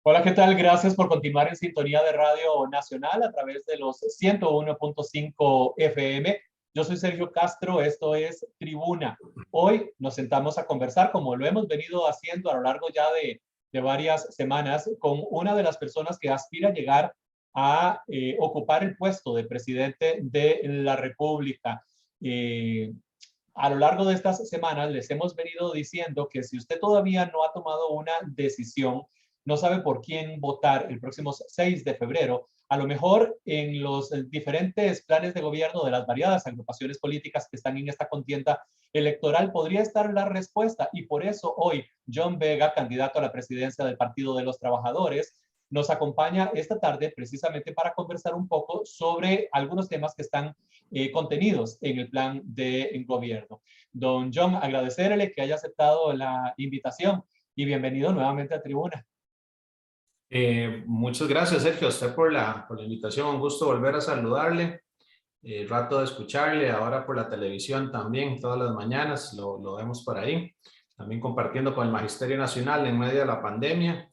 Hola, ¿qué tal? Gracias por continuar en sintonía de Radio Nacional a través de los 101.5 FM. Yo soy Sergio Castro, esto es Tribuna. Hoy nos sentamos a conversar, como lo hemos venido haciendo a lo largo ya de varias semanas, con una de las personas que aspira a llegar a ocupar el puesto de presidente de la República. Eh, a lo largo de estas semanas les hemos venido diciendo que si usted todavía no ha tomado una decisión, no sabe por quién votar el próximo 6 de febrero, a lo mejor en los diferentes planes de gobierno de las variadas agrupaciones políticas que están en esta contienda electoral podría estar la respuesta. Y por eso hoy John Vega, candidato a la presidencia del Partido de los Trabajadores, nos acompaña esta tarde precisamente para conversar un poco sobre algunos temas que están contenidos en el plan de gobierno. Don John, agradecerle que haya aceptado la invitación y bienvenido nuevamente a Tribuna. Muchas gracias, Sergio, a usted por la invitación. Un gusto volver a saludarle. Rato de escucharle, ahora por la televisión también, todas las mañanas lo vemos por ahí. También compartiendo con el Magisterio Nacional en medio de la pandemia.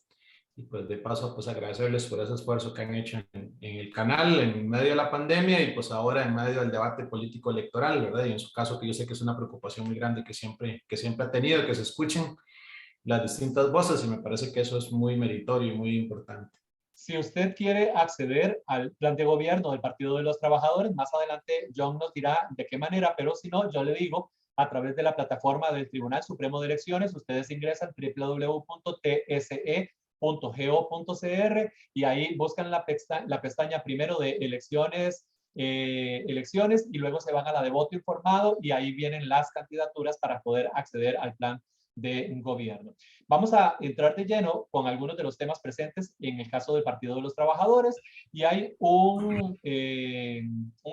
Y pues de paso, pues agradecerles por ese esfuerzo que han hecho en el canal en medio de la pandemia y pues ahora en medio del debate político electoral, ¿verdad? Y en su caso, que yo sé que es una preocupación muy grande que siempre ha tenido, que se escuchen las distintas voces, y me parece que eso es muy meritorio y muy importante. Si usted quiere acceder al plan de gobierno del Partido de los Trabajadores, más adelante John nos dirá de qué manera, pero si no, yo le digo, a través de la plataforma del Tribunal Supremo de Elecciones, ustedes ingresan www.tse.go.cr y ahí buscan la pestaña primero de elecciones y luego se van a la de voto informado y ahí vienen las candidaturas para poder acceder al plan de gobierno. Vamos a entrar de lleno con algunos de los temas presentes en el caso del Partido de los Trabajadores y hay un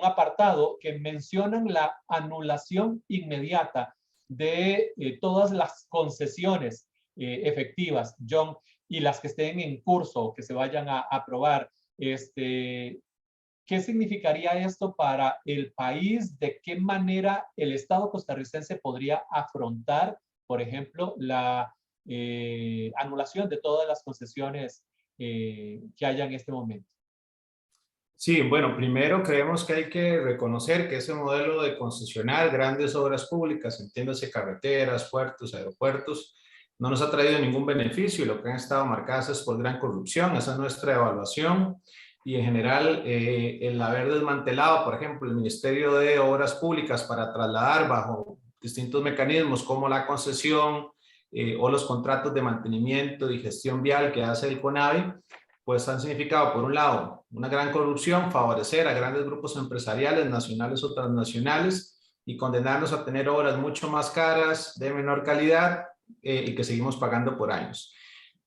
apartado que mencionan la anulación inmediata de todas las concesiones efectivas, John, y las que estén en curso o que se vayan a aprobar. ¿Qué significaría esto para el país? ¿De qué manera el Estado costarricense podría afrontar, por ejemplo, la anulación de todas las concesiones que haya en este momento? Sí, bueno, primero creemos que hay que reconocer que ese modelo de concesionar grandes obras públicas, entiéndase carreteras, puertos, aeropuertos, no nos ha traído ningún beneficio y lo que han estado marcadas es por gran corrupción. Esa es nuestra evaluación y en general el haber desmantelado, por ejemplo, el Ministerio de Obras Públicas para trasladar bajo distintos mecanismos como la concesión o los contratos de mantenimiento y gestión vial que hace el CONAVI, pues han significado, por un lado, una gran corrupción, favorecer a grandes grupos empresariales, nacionales o transnacionales, y condenarnos a tener obras mucho más caras, de menor calidad, y que seguimos pagando por años.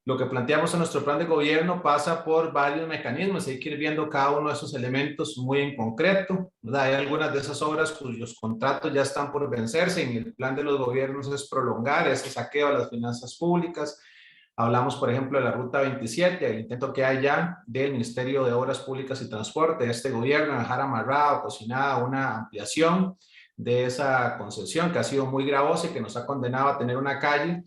Lo que planteamos en nuestro plan de gobierno pasa por varios mecanismos, hay que ir viendo cada uno de esos elementos muy en concreto, ¿verdad? Hay algunas de esas obras cuyos contratos ya están por vencerse, y el plan de los gobiernos es prolongar ese saqueo a las finanzas públicas. Hablamos, por ejemplo, de la Ruta 27, el intento que hay ya del Ministerio de Obras Públicas y Transporte, de este gobierno, dejar amarrada o cocinada una ampliación de esa concesión que ha sido muy gravosa y que nos ha condenado a tener una calle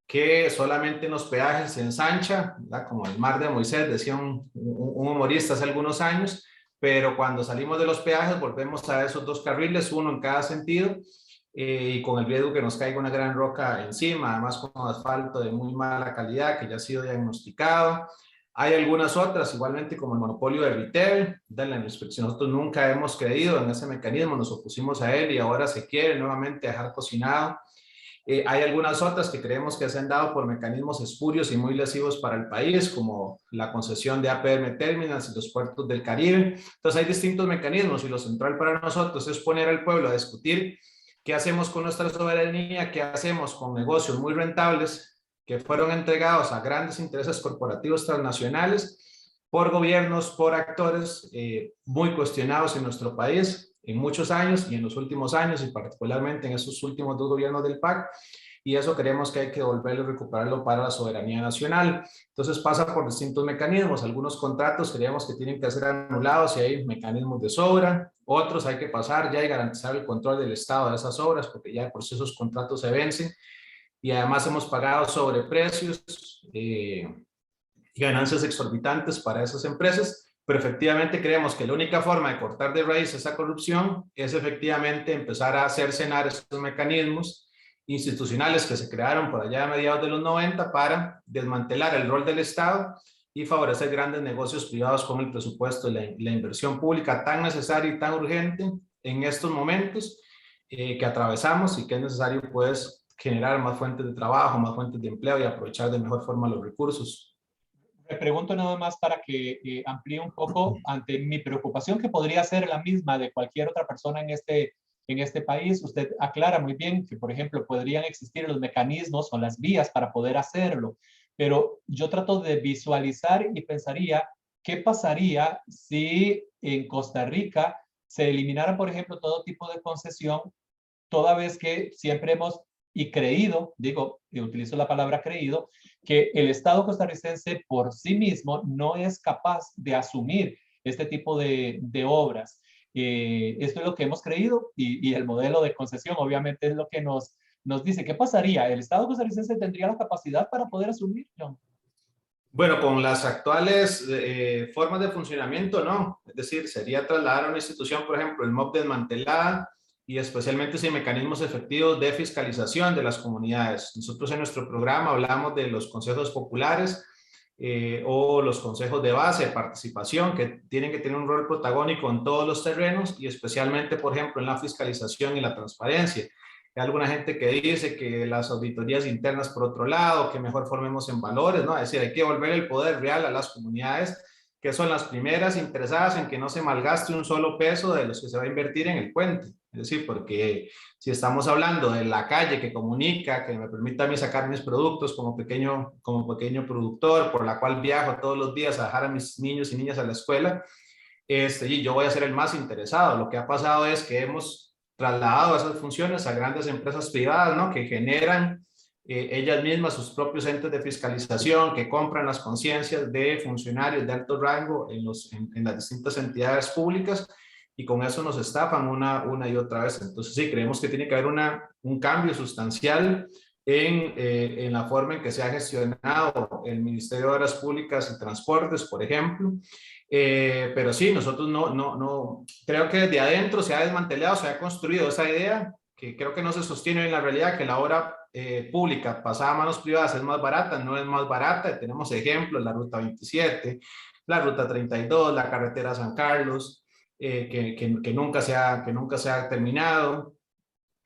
que solamente en los peajes se ensancha, ¿verdad? Como el mar de Moisés, decía un humorista hace algunos años, pero cuando salimos de los peajes volvemos a esos dos carriles, uno en cada sentido, y con el riesgo que nos caiga una gran roca encima, además con asfalto de muy mala calidad que ya ha sido diagnosticado. Hay algunas otras, igualmente como el monopolio de retail, de la inspección. Nosotros nunca hemos creído en ese mecanismo, nos opusimos a él y ahora se quiere nuevamente dejar cocinado. Hay algunas otras que creemos que se han dado por mecanismos espurios y muy lesivos para el país, como la concesión de APM Terminals y los puertos del Caribe. Entonces hay distintos mecanismos y lo central para nosotros es poner al pueblo a discutir qué hacemos con nuestra soberanía, qué hacemos con negocios muy rentables que fueron entregados a grandes intereses corporativos transnacionales por gobiernos, por actores muy cuestionados en nuestro país en muchos años y en los últimos años y particularmente en esos últimos dos gobiernos del PAC, y eso creemos que hay que devolverlo y recuperarlo para la soberanía nacional. Entonces pasa por distintos mecanismos, algunos contratos creemos que tienen que ser anulados y hay mecanismos de sobra, otros hay que pasar ya y garantizar el control del Estado de esas obras porque ya por si esos contratos se vencen y además hemos pagado sobreprecios y ganancias exorbitantes para esas empresas, pero efectivamente creemos que la única forma de cortar de raíz esa corrupción es efectivamente empezar a cercenar estos mecanismos institucionales que se crearon por allá a mediados de los 90 para desmantelar el rol del Estado y favorecer grandes negocios privados con el presupuesto y la inversión pública tan necesaria y tan urgente en estos momentos que atravesamos y que es necesario pues generar más fuentes de trabajo, más fuentes de empleo y aprovechar de mejor forma los recursos. Me pregunto nada más para que amplíe un poco ante mi preocupación, que podría ser la misma de cualquier otra persona en este país. Usted aclara muy bien que, por ejemplo, podrían existir los mecanismos o las vías para poder hacerlo, pero yo trato de visualizar y pensaría qué pasaría si en Costa Rica se eliminara, por ejemplo, todo tipo de concesión, toda vez que siempre hemos y creído, digo, y utilizo la palabra creído, que el Estado costarricense por sí mismo no es capaz de asumir este tipo de obras. Esto es lo que hemos creído y el modelo de concesión obviamente es lo que nos dice. ¿Qué pasaría? ¿El Estado costarricense tendría la capacidad para poder asumirlo? Bueno, con las actuales formas de funcionamiento, no. Es decir, sería trasladar a una institución, por ejemplo, el MOP desmantelada y especialmente sin mecanismos efectivos de fiscalización de las comunidades. Nosotros en nuestro programa hablamos de los consejos populares o los consejos de base de participación que tienen que tener un rol protagónico en todos los terrenos y especialmente, por ejemplo, en la fiscalización y la transparencia. Hay alguna gente que dice que las auditorías internas por otro lado, que mejor formemos en valores, ¿no? Es decir, hay que volver el poder real a las comunidades, que son las primeras interesadas en que no se malgaste un solo peso de los que se va a invertir en el puente. Es decir, porque si estamos hablando de la calle que comunica, que me permite a mí sacar mis productos como pequeño productor, por la cual viajo todos los días a dejar a mis niños y niñas a la escuela, y yo voy a ser el más interesado. Lo que ha pasado es que hemos trasladado esas funciones a grandes empresas privadas, ¿no? Que generan ellas mismas sus propios entes de fiscalización, que compran las conciencias de funcionarios de alto rango en las distintas entidades públicas y con eso nos estafan una y otra vez. Entonces sí, creemos que tiene que haber un cambio sustancial en la forma en que se ha gestionado el Ministerio de Obras Públicas y Transportes, por ejemplo. Pero sí, nosotros no, creo que desde adentro se ha desmantelado, se ha construido esa idea que creo que no se sostiene en la realidad, que la obra pública pasada a manos privadas es más barata, no es más barata. Tenemos ejemplos, la Ruta 27, la Ruta 32, la carretera San Carlos, que nunca se ha terminado.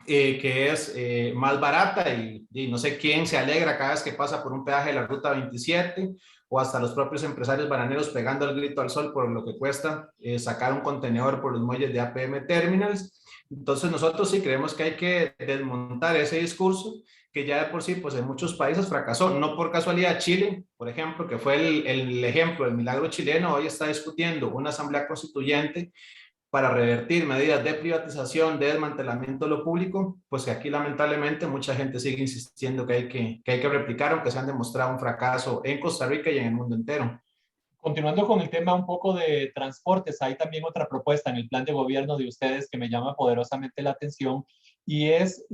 Que es más barata y no sé quién se alegra cada vez que pasa por un peaje de la Ruta 27 o hasta los propios empresarios bananeros pegando el grito al sol por lo que cuesta sacar un contenedor por los muelles de APM Terminals. Entonces nosotros sí creemos que hay que desmontar ese discurso que ya de por sí pues en muchos países fracasó. No por casualidad Chile, por ejemplo, que fue el ejemplo del milagro chileno, hoy está discutiendo una asamblea constituyente para revertir medidas de privatización, de desmantelamiento de lo público, pues que aquí lamentablemente mucha gente sigue insistiendo que hay que replicar, aunque se han demostrado un fracaso en Costa Rica y en el mundo entero. Continuando con el tema un poco de transportes, hay también otra propuesta en el plan de gobierno de ustedes que me llama poderosamente la atención y es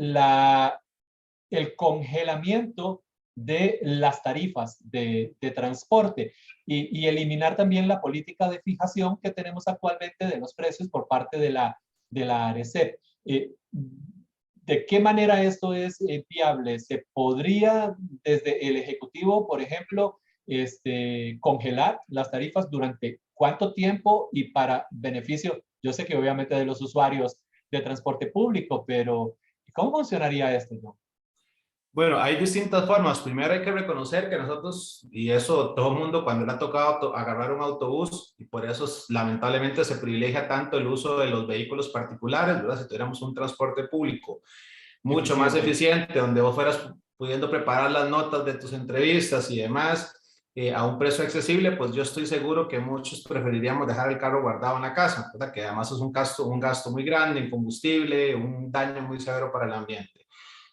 el congelamiento de las tarifas de transporte y eliminar también la política de fijación que tenemos actualmente de los precios por parte de la ARECEP. ¿De qué manera esto es viable? ¿Se podría desde el Ejecutivo, por ejemplo, congelar las tarifas durante cuánto tiempo y para beneficio? Yo sé que obviamente de los usuarios de transporte público, pero ¿cómo funcionaría esto, no? Bueno, hay distintas formas. Primero hay que reconocer que nosotros, y eso todo el mundo cuando le ha tocado agarrar un autobús, y por eso lamentablemente se privilegia tanto el uso de los vehículos particulares, ¿verdad? Si tuviéramos un transporte público mucho más eficiente, donde vos fueras pudiendo preparar las notas de tus entrevistas y demás a un precio accesible, pues yo estoy seguro que muchos preferiríamos dejar el carro guardado en la casa, ¿verdad? Que además es un gasto muy grande en combustible, un daño muy severo para el ambiente.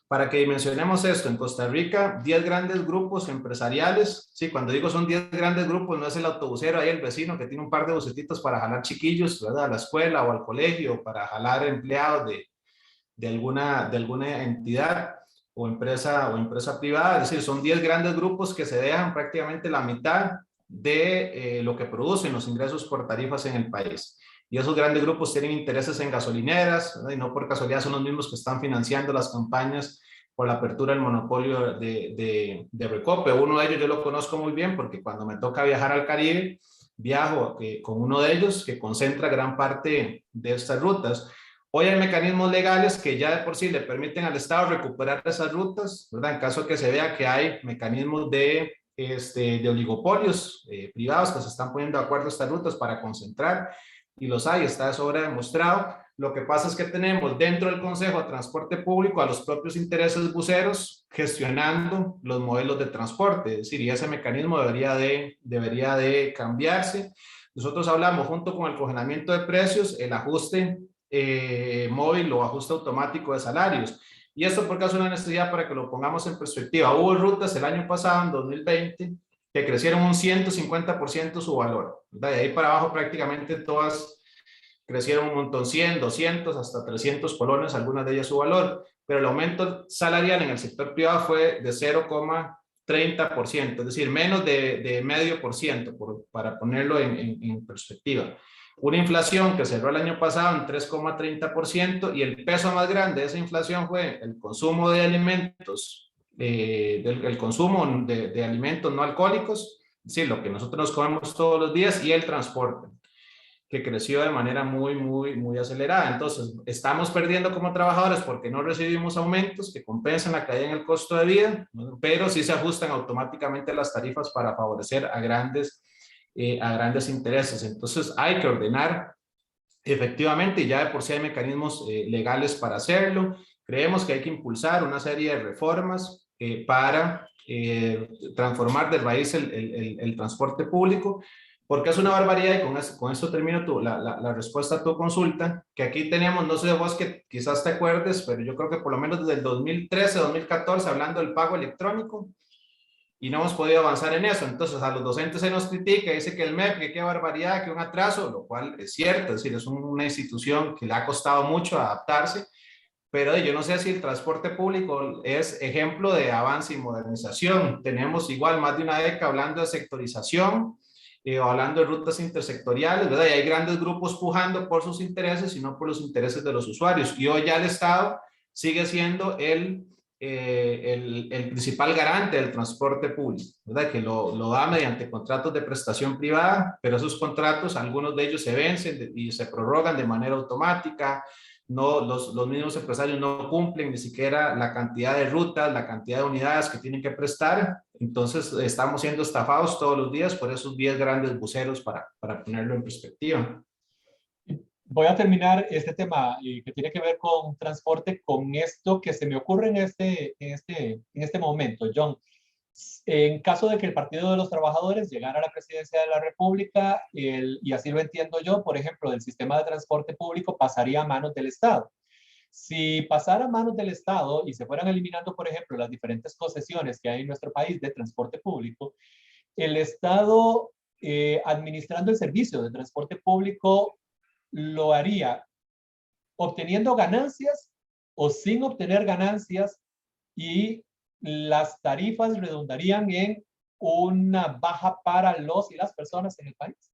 Para que dimensionemos esto, en Costa Rica, 10 grandes grupos empresariales, sí, cuando digo son 10 grandes grupos, no es el autobusero ahí, el vecino que tiene un par de bucetitos para jalar chiquillos, ¿verdad? A la escuela o al colegio, para jalar empleados de alguna entidad o empresa privada, es decir, son 10 grandes grupos que se dejan prácticamente la mitad de lo que producen los ingresos por tarifas en el país. Y esos grandes grupos tienen intereses en gasolineras, ¿verdad? Y no por casualidad son los mismos que están financiando las campañas por la apertura del monopolio de Recope. Uno de ellos yo lo conozco muy bien porque cuando me toca viajar al Caribe, viajo con uno de ellos que concentra gran parte de estas rutas. Hoy hay mecanismos legales que ya de por sí le permiten al Estado recuperar esas rutas, ¿verdad? En caso que se vea que hay mecanismos de oligopolios privados que se están poniendo de acuerdo a estas rutas para concentrar, y los hay, está de sobra demostrado. Lo que pasa es que tenemos dentro del Consejo de Transporte Público a los propios intereses buceros gestionando los modelos de transporte, es decir, y ese mecanismo debería de cambiarse. Nosotros hablamos junto con el congelamiento de precios, el ajuste móvil o ajuste automático de salarios. Y esto porque es una necesidad para que lo pongamos en perspectiva. Hubo rutas el año pasado, en 2020, que crecieron un 150% su valor. De ahí para abajo prácticamente todas crecieron un montón, 100, 200, hasta 300 colones, algunas de ellas su valor. Pero el aumento salarial en el sector privado fue de 0,30%, es decir, menos de medio por ciento, para ponerlo en perspectiva. Una inflación que cerró el año pasado en 3,30%, y el peso más grande de esa inflación fue el consumo de alimentos, el consumo de alimentos no alcohólicos, es decir, lo que nosotros nos comemos todos los días, y el transporte, que creció de manera muy acelerada. Entonces, estamos perdiendo como trabajadores porque no recibimos aumentos que compensan la caída en el costo de vida, ¿no? Pero sí se ajustan automáticamente las tarifas para favorecer a grandes intereses. Entonces, hay que ordenar efectivamente, y ya de por sí hay mecanismos legales para hacerlo. Creemos que hay que impulsar una serie de reformas para transformar de raíz el transporte público, porque es una barbaridad, y con esto termino la respuesta a tu consulta, que aquí tenemos, no sé de vos que quizás te acuerdes, pero yo creo que por lo menos desde el 2013, 2014, hablando del pago electrónico, y no hemos podido avanzar en eso. Entonces a los docentes se nos critica, dice que el MEP, que qué barbaridad, que un atraso, lo cual es cierto, es decir, es una institución que le ha costado mucho adaptarse, pero yo no sé si el transporte público es ejemplo de avance y modernización. Tenemos igual más de una década hablando de sectorización, o hablando de rutas intersectoriales, ¿verdad? Y hay grandes grupos pujando por sus intereses y no por los intereses de los usuarios. Y hoy ya el Estado sigue siendo el principal garante del transporte público, ¿verdad? Que lo da mediante contratos de prestación privada, pero esos contratos, algunos de ellos se vencen y se prorrogan de manera automática. No, los mismos empresarios no cumplen ni siquiera la cantidad de rutas, la cantidad de unidades que tienen que prestar. Entonces estamos siendo estafados todos los días por esos 10 grandes buceros, para ponerlo en perspectiva. Voy a terminar este tema que tiene que ver con transporte con esto que se me ocurre en este momento, John. En caso de que el Partido de los Trabajadores llegara a la presidencia de la República, y así lo entiendo yo, por ejemplo, el sistema de transporte público pasaría a manos del Estado. Si pasara a manos del Estado y se fueran eliminando, por ejemplo, las diferentes concesiones que hay en nuestro país de transporte público, el Estado administrando el servicio de transporte público lo haría obteniendo ganancias o sin obtener ganancias, y las tarifas redundarían en una baja para los y las personas en el país.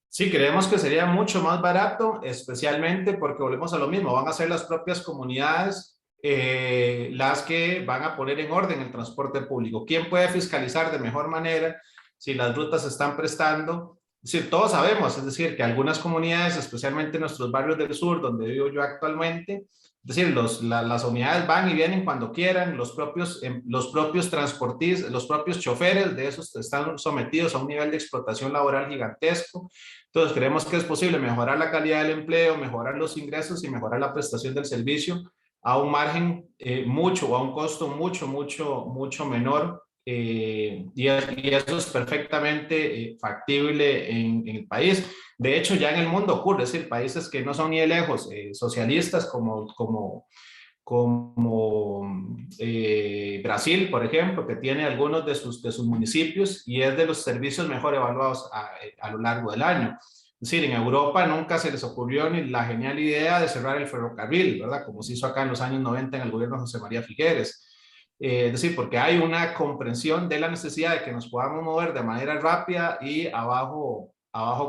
Sí, creemos que sería mucho más barato, especialmente porque volvemos a lo mismo, van a ser las propias comunidades las que van a poner en orden el transporte público. ¿Quién puede fiscalizar de mejor manera si las rutas se están prestando? Es decir, todos sabemos, es decir, que algunas comunidades, especialmente en nuestros barrios del sur, donde vivo yo actualmente, es decir, las unidades van y vienen cuando quieran, los propios transportistas, los propios choferes de esos están sometidos a un nivel de explotación laboral gigantesco. Entonces, creemos que es posible mejorar la calidad del empleo, mejorar los ingresos y mejorar la prestación del servicio a un margen o a un costo mucho menor. Y eso es perfectamente factible en el país. De hecho, ya en el mundo ocurre, es decir, países que no son ni de lejos socialistas como Brasil, por ejemplo, que tiene algunos de sus municipios y es de los servicios mejor evaluados a lo largo del año. Es decir, en Europa nunca se les ocurrió ni la genial idea de cerrar el ferrocarril, ¿verdad? Como se hizo acá en los años 90 en el gobierno de José María Figueres. Es decir, porque hay una comprensión de la necesidad de que nos podamos mover de manera rápida y a bajo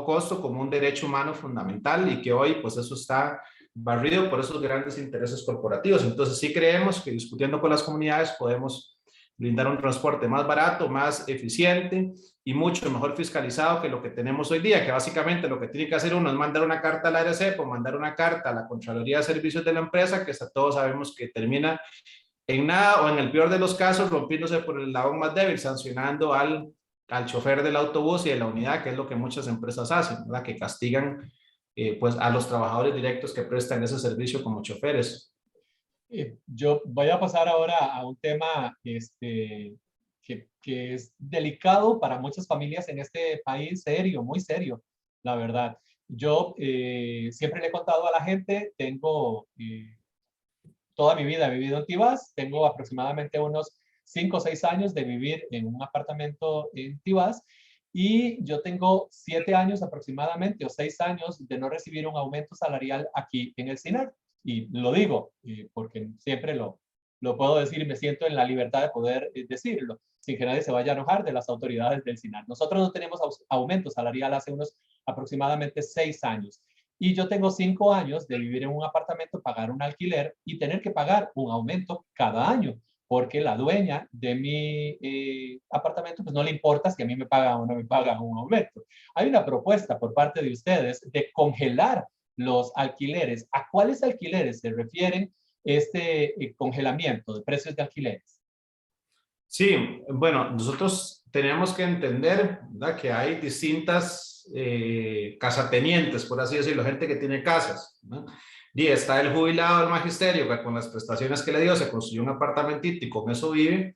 costo como un derecho humano fundamental, y que hoy pues eso está barrido por esos grandes intereses corporativos. Entonces sí creemos que discutiendo con las comunidades podemos brindar un transporte más barato, más eficiente y mucho mejor fiscalizado que lo que tenemos hoy día, que básicamente lo que tiene que hacer uno es mandar una carta al ARECEP o mandar una carta a la Contraloría de Servicios de la empresa, que todos sabemos que termina en nada o en el peor de los casos rompiéndose por el lado más débil, sancionando al chofer del autobús y de la unidad, que es lo que muchas empresas hacen, ¿verdad? Que castigan pues a los trabajadores directos que prestan ese servicio como choferes. Yo voy a pasar ahora a un tema que es delicado para muchas familias en este país, serio, muy serio, la verdad. Yo siempre le he contado a la gente, tengo toda mi vida he vivido en Tibás, tengo aproximadamente unos 5 o 6 años de vivir en un apartamento en Tibás, y yo tengo 7 años aproximadamente o 6 años de no recibir un aumento salarial aquí en el SINAC. Y lo digo porque siempre lo puedo decir y me siento en la libertad de poder decirlo, sin que nadie se vaya a enojar de las autoridades del SINAC. Nosotros no tenemos aumento salarial hace unos aproximadamente 6 años. Y yo tengo 5 años de vivir en un apartamento, pagar un alquiler y tener que pagar un aumento cada año, porque la dueña de mi apartamento pues no le importa si a mí me pagan o no me pagan un aumento. Hay una propuesta por parte de ustedes de congelar los alquileres. ¿A cuáles alquileres se refieren este congelamiento de precios de alquileres? Sí, bueno, nosotros tenemos que entender, ¿verdad?, que hay distintas casatenientes, por así decirlo, gente que tiene casas, ¿no? Y está el jubilado del magisterio, que con las prestaciones que le dio se construyó un apartamentito y con eso vive,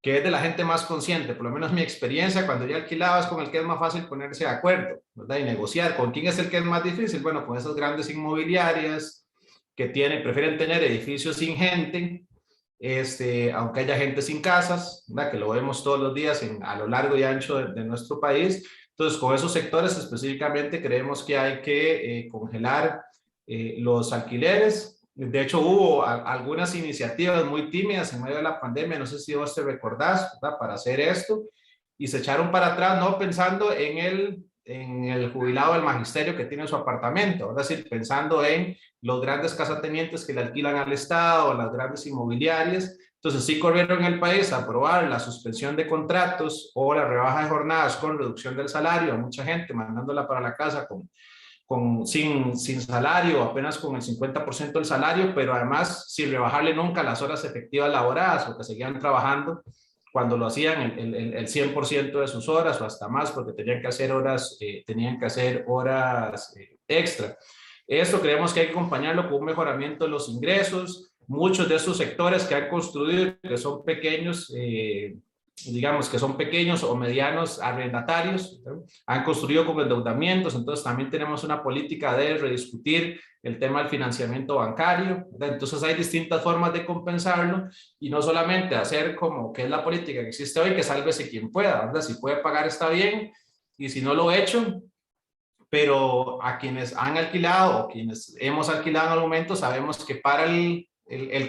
que es de la gente más consciente. Por lo menos mi experiencia, cuando yo alquilaba, es con el que es más fácil ponerse de acuerdo, ¿verdad?, y negociar. ¿Con quién es el que es más difícil? Bueno, con esas grandes inmobiliarias que prefieren tener edificios sin gente, aunque haya gente sin casas, ¿verdad?, que lo vemos todos los días a lo largo y ancho de nuestro país. Entonces, con esos sectores específicamente creemos que hay que congelar los alquileres. De hecho, hubo algunas iniciativas muy tímidas en medio de la pandemia, no sé si vos te recordás, ¿verdad?, para hacer esto, y se echaron para atrás, no pensando en el jubilado del magisterio que tiene su apartamento, es decir, pensando en los grandes casatenientes que le alquilan al Estado, las grandes inmobiliarias. Entonces sí corrieron en el país a aprobar la suspensión de contratos o la rebaja de jornadas con reducción del salario a mucha gente, mandándola para la casa sin salario, apenas con el 50% del salario, pero además sin rebajarle nunca las horas efectivas laboradas, porque seguían trabajando cuando lo hacían el 100% de sus horas o hasta más, porque tenían que hacer horas extra. Esto creemos que hay que acompañarlo con un mejoramiento de los ingresos. Muchos de esos sectores que han construido, que son pequeños, digamos que son pequeños o medianos arrendatarios, ¿no?, han construido con endeudamientos. Entonces también tenemos una política de rediscutir el tema del financiamiento bancario, ¿verdad? Entonces hay distintas formas de compensarlo y no solamente hacer como que es la política que existe hoy, que sálvese quien pueda, ¿verdad? Si puede pagar está bien, y si no lo he hecho, pero a quienes han alquilado o quienes hemos alquilado en el momento sabemos que para el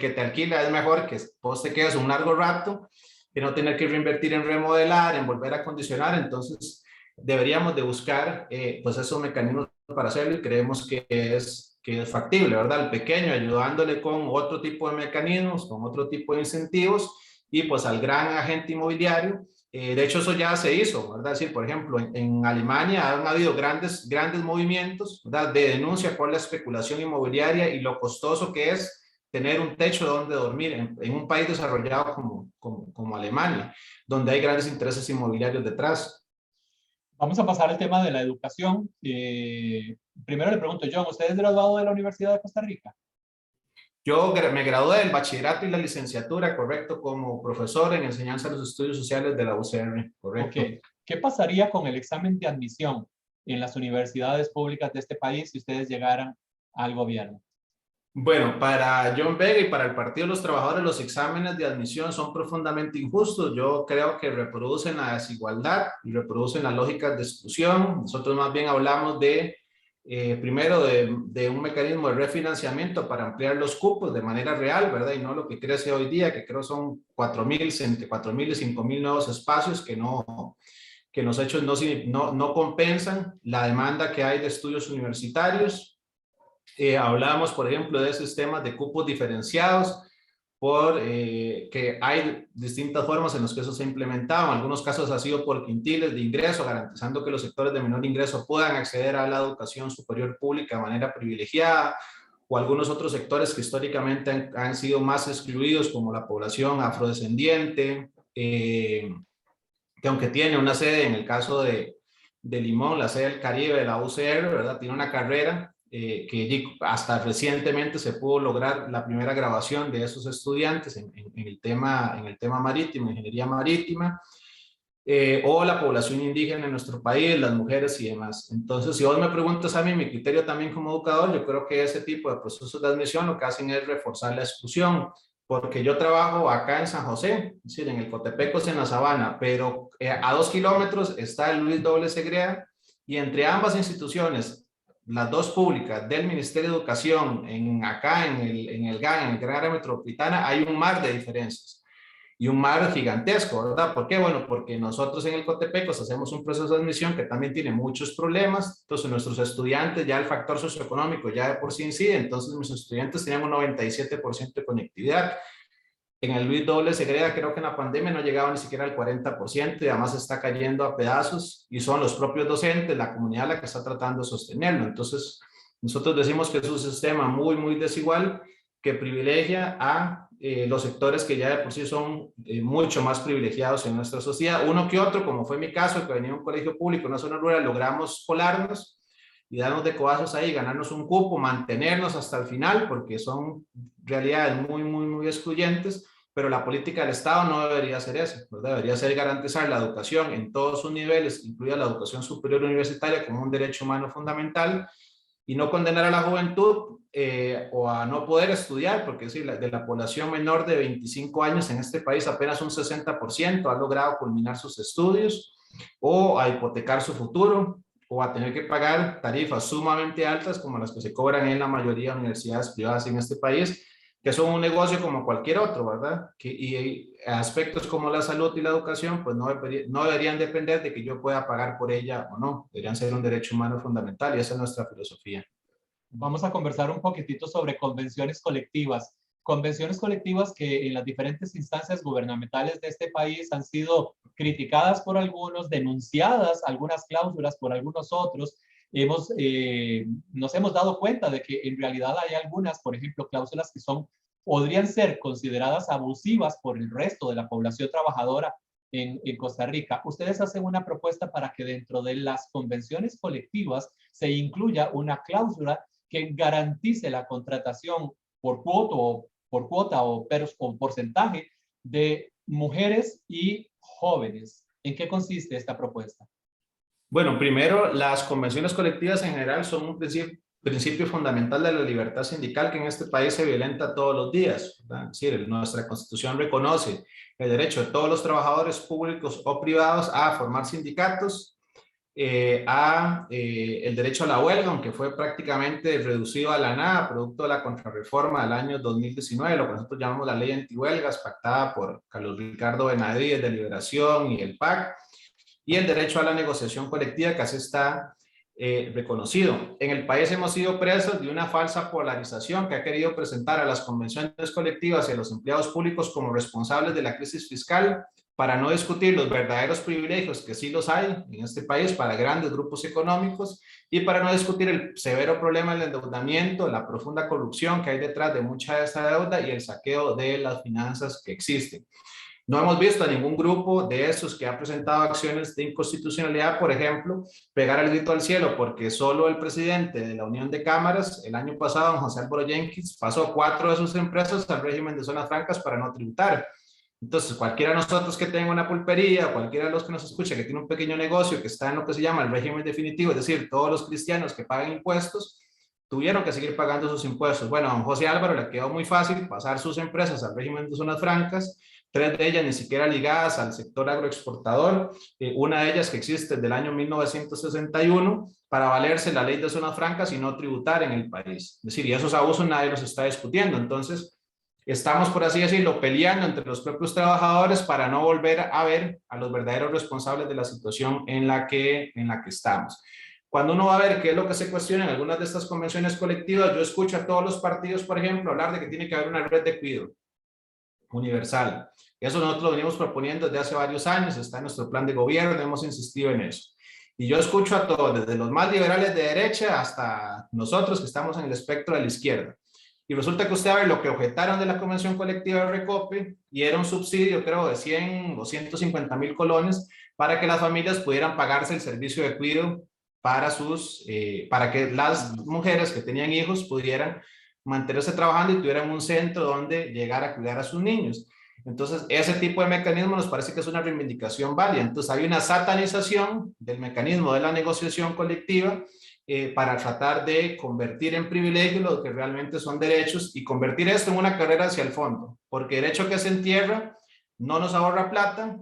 que te alquila es mejor que vos te quedes un largo rato, que no tener que reinvertir en remodelar, en volver a acondicionar. Entonces deberíamos de buscar pues esos mecanismos para hacerlo, y creemos que es factible, ¿verdad? El pequeño ayudándole con otro tipo de mecanismos, con otro tipo de incentivos, y pues al gran agente inmobiliario. De hecho, eso ya se hizo, ¿verdad? Es decir, por ejemplo, en Alemania han habido grandes movimientos, ¿verdad?, de denuncia por la especulación inmobiliaria y lo costoso que es tener un techo donde dormir en un país desarrollado como Alemania, donde hay grandes intereses inmobiliarios detrás. Vamos a pasar al tema de la educación. Primero le pregunto, John, ¿usted es graduado de la Universidad de Costa Rica? Yo me gradué del bachillerato y la licenciatura, correcto, como profesor en enseñanza de los estudios sociales de la UCR, correcto. Okay. ¿Qué pasaría con el examen de admisión en las universidades públicas de este país si ustedes llegaran al gobierno? Bueno, para John Vega y para el Partido de los Trabajadores, los exámenes de admisión son profundamente injustos. Yo creo que reproducen la desigualdad y reproducen las lógicas de exclusión. Nosotros más bien hablamos de primero de un mecanismo de refinanciamiento para ampliar los cupos de manera real, ¿verdad? Y no lo que crece hoy día, que creo son 4.000, entre 4.000 y 5.000 nuevos espacios que los hechos no compensan la demanda que hay de estudios universitarios. Hablábamos, por ejemplo, de sistemas de cupos diferenciados, que hay distintas formas en las que eso se ha implementado. En algunos casos ha sido por quintiles de ingreso, garantizando que los sectores de menor ingreso puedan acceder a la educación superior pública de manera privilegiada, o algunos otros sectores que históricamente han sido más excluidos, como la población afrodescendiente, que aunque tiene una sede, en el caso de Limón, la sede del Caribe de la UCR, ¿verdad? Tiene una carrera que hasta recientemente se pudo lograr la primera grabación de esos estudiantes en el tema marítimo, ingeniería marítima, o la población indígena en nuestro país, las mujeres y demás. Entonces, si vos me preguntas a mí, mi criterio también como educador, yo creo que ese tipo de procesos de admisión lo que hacen es reforzar la exclusión, porque yo trabajo acá en San José, es decir, en el Cotepecos, en la Sabana, pero a 2 kilómetros está el Luis Doble Segrea, y entre ambas instituciones, las dos públicas del Ministerio de Educación, acá en el GAN, en el Gran Área Metropolitana, hay un mar de diferencias y un mar gigantesco, ¿verdad? ¿Por qué? Bueno, porque nosotros en el Cotepecos hacemos un proceso de admisión que también tiene muchos problemas. Entonces, nuestros estudiantes, ya el factor socioeconómico ya de por sí incide. Entonces, mis estudiantes tenían un 97% de conectividad. En el Luis Doble Segreda, creo que en la pandemia no llegaba ni siquiera al 40%, y además está cayendo a pedazos, y son los propios docentes, la comunidad, la que está tratando de sostenerlo. Entonces, nosotros decimos que es un sistema muy, muy desigual, que privilegia a los sectores que ya de por sí son mucho más privilegiados en nuestra sociedad. Uno que otro, como fue mi caso, que venía de un colegio público, una zona rural, logramos colarnos y darnos de codazos ahí, ganarnos un cupo, mantenernos hasta el final, porque son realidades muy, muy, muy excluyentes. Pero la política del Estado no debería ser eso, ¿verdad? Debería ser garantizar la educación en todos sus niveles, incluida la educación superior universitaria, como un derecho humano fundamental, y no condenar a la juventud o a no poder estudiar, porque sí, de la población menor de 25 años en este país, apenas un 60% ha logrado culminar sus estudios, o a hipotecar su futuro, o a tener que pagar tarifas sumamente altas como las que se cobran en la mayoría de universidades privadas en este país, que son un negocio como cualquier otro, ¿verdad? Y aspectos como la salud y la educación, pues no deberían depender de que yo pueda pagar por ella o no, deberían ser un derecho humano fundamental, y esa es nuestra filosofía. Vamos a conversar un poquitito sobre convenciones colectivas. Convenciones colectivas que en las diferentes instancias gubernamentales de este país han sido criticadas por algunos, denunciadas algunas cláusulas por algunos otros. Nos hemos dado cuenta de que en realidad hay algunas, por ejemplo, cláusulas que podrían ser consideradas abusivas por el resto de la población trabajadora en Costa Rica. Ustedes hacen una propuesta para que dentro de las convenciones colectivas se incluya una cláusula que garantice la contratación por cuota o porcentaje de mujeres y jóvenes. ¿En qué consiste esta propuesta? Bueno, primero, las convenciones colectivas en general son un principio fundamental de la libertad sindical que en este país se violenta todos los días, ¿verdad? Es decir, nuestra Constitución reconoce el derecho de todos los trabajadores públicos o privados a formar sindicatos, el derecho a la huelga, aunque fue prácticamente reducido a la nada, producto de la contrarreforma del año 2019, lo que nosotros llamamos la ley antihuelgas, pactada por Carlos Ricardo Benavides de Liberación y el PAC, y el derecho a la negociación colectiva, que así está reconocido. En el país hemos sido presos de una falsa polarización que ha querido presentar a las convenciones colectivas y a los empleados públicos como responsables de la crisis fiscal, para no discutir los verdaderos privilegios, que sí los hay en este país para grandes grupos económicos, y para no discutir el severo problema del endeudamiento, la profunda corrupción que hay detrás de mucha de esta deuda y el saqueo de las finanzas que existen. No hemos visto a ningún grupo de esos que ha presentado acciones de inconstitucionalidad, por ejemplo, pegar el grito al cielo, porque solo el presidente de la Unión de Cámaras, el año pasado, don José Álvaro Jenkins, pasó 4 de sus empresas al régimen de zonas francas para no tributar. Entonces, cualquiera de nosotros que tenga una pulpería, cualquiera de los que nos escucha que tiene un pequeño negocio que está en lo que se llama el régimen definitivo, es decir, todos los cristianos que pagan impuestos, tuvieron que seguir pagando sus impuestos. Bueno, a don José Álvaro le quedó muy fácil pasar sus empresas al régimen de zonas francas, 3 de ellas ni siquiera ligadas al sector agroexportador, una de ellas que existe desde el año 1961, para valerse la ley de zonas francas y no tributar en el país. Es decir, y esos abusos nadie los está discutiendo. Entonces, estamos, por así decirlo, peleando entre los propios trabajadores para no volver a ver a los verdaderos responsables de la situación en la que estamos. Cuando uno va a ver qué es lo que se cuestiona en algunas de estas convenciones colectivas, yo escucho a todos los partidos, por ejemplo, hablar de que tiene que haber una red de cuidado universal. Eso nosotros lo venimos proponiendo desde hace varios años, está en nuestro plan de gobierno, hemos insistido en eso. Y yo escucho a todos, desde los más liberales de derecha hasta nosotros que estamos en el espectro de la izquierda. Y resulta que usted va a ver lo que objetaron de la convención colectiva de Recope, y era un subsidio, creo, de 100 o 150,000 colones para que las familias pudieran pagarse el servicio de cuidado para que las mujeres que tenían hijos pudieran mantenerse trabajando y tuvieran un centro donde llegar a cuidar a sus niños. Entonces, ese tipo de mecanismo nos parece que es una reivindicación válida. Entonces, hay una satanización del mecanismo de la negociación colectiva para tratar de convertir en privilegio lo que realmente son derechos y convertir esto en una carrera hacia el fondo, porque derecho que se entierra no nos ahorra plata,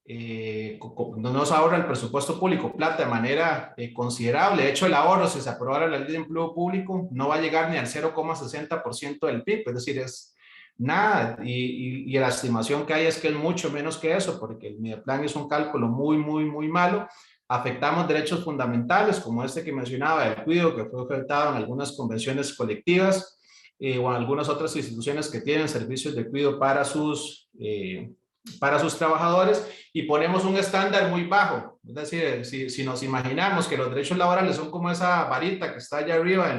no nos ahorra el presupuesto público plata de manera considerable. De hecho, el ahorro, si se aprobara la ley de empleo público, no va a llegar ni al 0,60% del PIB, es decir, es nada, y la estimación que hay es que es mucho menos que eso, porque el Mideplan es un cálculo muy malo. Afectamos derechos fundamentales, como este que mencionaba, el cuidado, que fue ofertado en algunas convenciones colectivas o en algunas otras instituciones que tienen servicios de cuidado para sus trabajadores, y ponemos un estándar muy bajo. Es decir, si nos imaginamos que los derechos laborales son como esa varita que está allá arriba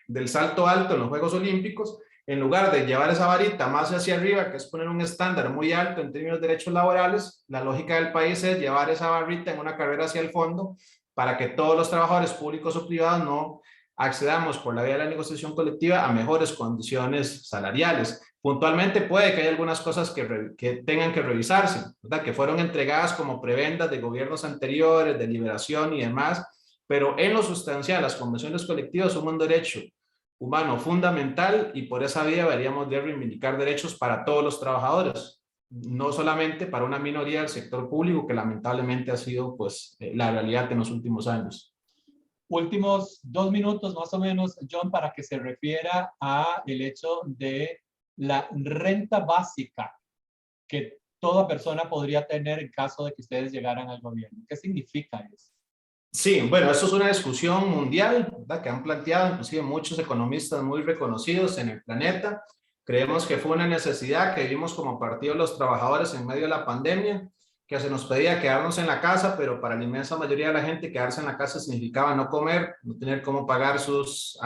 del salto alto en los Juegos Olímpicos, en lugar de llevar esa varita más hacia arriba, que es poner un estándar muy alto en términos de derechos laborales, la lógica del país es llevar esa varita en una carrera hacia el fondo para que todos los trabajadores públicos o privados no accedamos por la vía de la negociación colectiva a mejores condiciones salariales. Puntualmente puede que haya algunas cosas que tengan que revisarse, ¿verdad? Que fueron entregadas como prebendas de gobiernos anteriores, de liberación y demás, pero en lo sustancial las convenciones colectivas son un derecho humano fundamental, y por esa vía deberíamos de reivindicar derechos para todos los trabajadores, no solamente para una minoría del sector público, que lamentablemente ha sido pues la realidad en los últimos años. Últimos 2 minutos más o menos, John, para que se refiera a el hecho de la renta básica que toda persona podría tener en caso de que ustedes llegaran al gobierno. ¿Qué significa eso? Sí, bueno, eso es una discusión mundial, ¿verdad?, que han planteado inclusive muchos economistas muy reconocidos en el planeta. Creemos que fue una necesidad que vimos como partido de los trabajadores en medio de la pandemia, que se nos pedía quedarnos en la casa, pero para la inmensa mayoría de la gente quedarse en la casa significaba no comer, no tener cómo pagar sus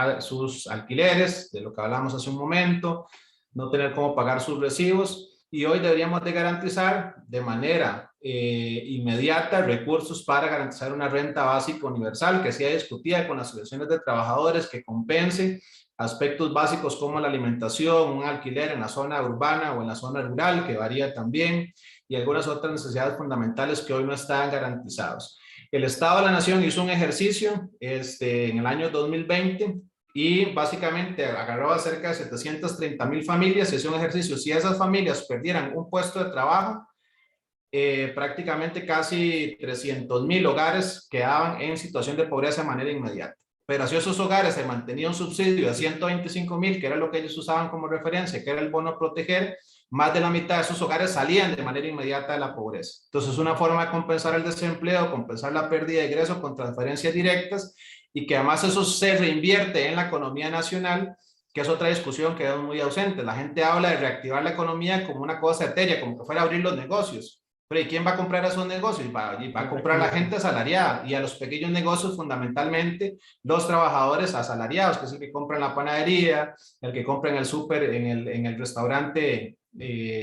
alquileres, de lo que hablamos hace un momento, no tener cómo pagar sus recibos. Y hoy deberíamos de garantizar de manera inmediata recursos para garantizar una renta básica universal que sea discutida con las asociaciones de trabajadores, que compense aspectos básicos como la alimentación, un alquiler en la zona urbana o en la zona rural, que varía también, y algunas otras necesidades fundamentales que hoy no están garantizados. El Estado de la Nación hizo un ejercicio en el año 2020 y básicamente agarró a cerca de 730,000 familias y hizo un ejercicio. Si esas familias perdieran un puesto de trabajo, prácticamente casi 300,000 hogares quedaban en situación de pobreza de manera inmediata. Pero si esos hogares se mantenía un subsidio de 125,000, que era lo que ellos usaban como referencia, que era el bono proteger, más de la mitad de esos hogares salían de manera inmediata de la pobreza. Entonces, es una forma de compensar el desempleo, compensar la pérdida de ingresos con transferencias directas, y que además eso se reinvierte en la economía nacional, que es otra discusión que es muy ausente. La gente habla de reactivar la economía como una cosa etérea, como que fuera a abrir los negocios. Pero ¿y quién va a comprar esos negocios? Va a comprar la gente asalariada, y a los pequeños negocios fundamentalmente los trabajadores asalariados, que es el que compra en la panadería, el que compra en el súper, en el restaurante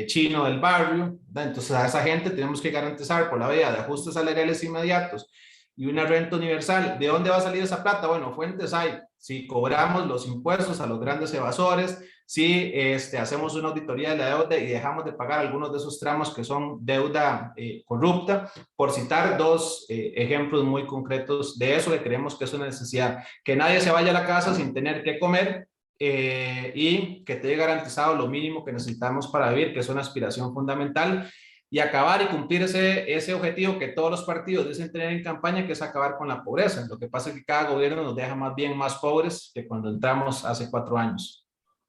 chino del barrio, ¿verdad? Entonces a esa gente tenemos que garantizar por la vía de ajustes salariales inmediatos y una renta universal. ¿De dónde va a salir esa plata? Bueno, fuentes hay. si cobramos los impuestos a los grandes evasores, si hacemos una auditoría de la deuda y dejamos de pagar algunos de esos tramos que son deuda corrupta, por citar dos ejemplos muy concretos de eso que creemos que es una necesidad. Que nadie se vaya a la casa sin tener que comer, y que te haya garantizado lo mínimo que necesitamos para vivir, que es una aspiración fundamental, y acabar y cumplir ese objetivo que todos los partidos dicen tener en campaña, que es acabar con la pobreza. Lo que pasa es que cada gobierno nos deja más bien más pobres que cuando entramos hace 4 años.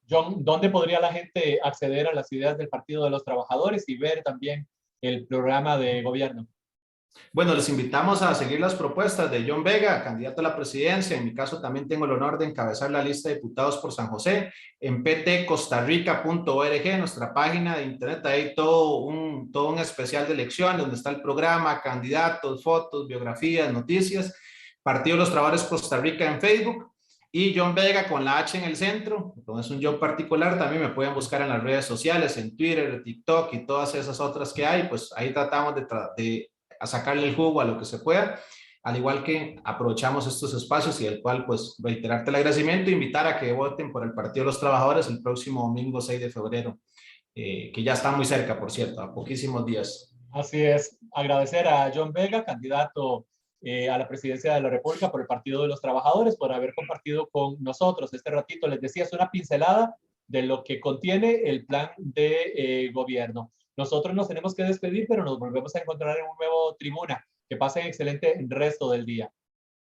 John, ¿dónde podría la gente acceder a las ideas del Partido de los Trabajadores y ver también el programa de gobierno? Bueno, les invitamos a seguir las propuestas de John Vega, candidato a la presidencia. En mi caso también tengo el honor de encabezar la lista de diputados por San José en ptcostarrica.org, nuestra página de internet. Hay todo un especial de elección donde está el programa, candidatos, fotos, biografías, noticias. Partido de los Trabajadores Costa Rica en Facebook y John Vega con la H en el centro. Entonces, un John particular. También me pueden buscar en las redes sociales, en Twitter, TikTok y todas esas otras que hay. Pues ahí tratamos de a sacarle el jugo a lo que se pueda, al igual que aprovechamos estos espacios y el cual pues reiterarte el agradecimiento e invitar a que voten por el Partido de los Trabajadores el próximo domingo 6 de febrero, que ya está muy cerca, por cierto, a poquísimos días. Así es, agradecer a John Vega, candidato a la presidencia de la República por el Partido de los Trabajadores, por haber compartido con nosotros este ratito. Les decía, es una pincelada de lo que contiene el plan de gobierno. Nosotros nos tenemos que despedir, pero nos volvemos a encontrar en un nuevo Tribuna. Que pasen excelente el resto del día.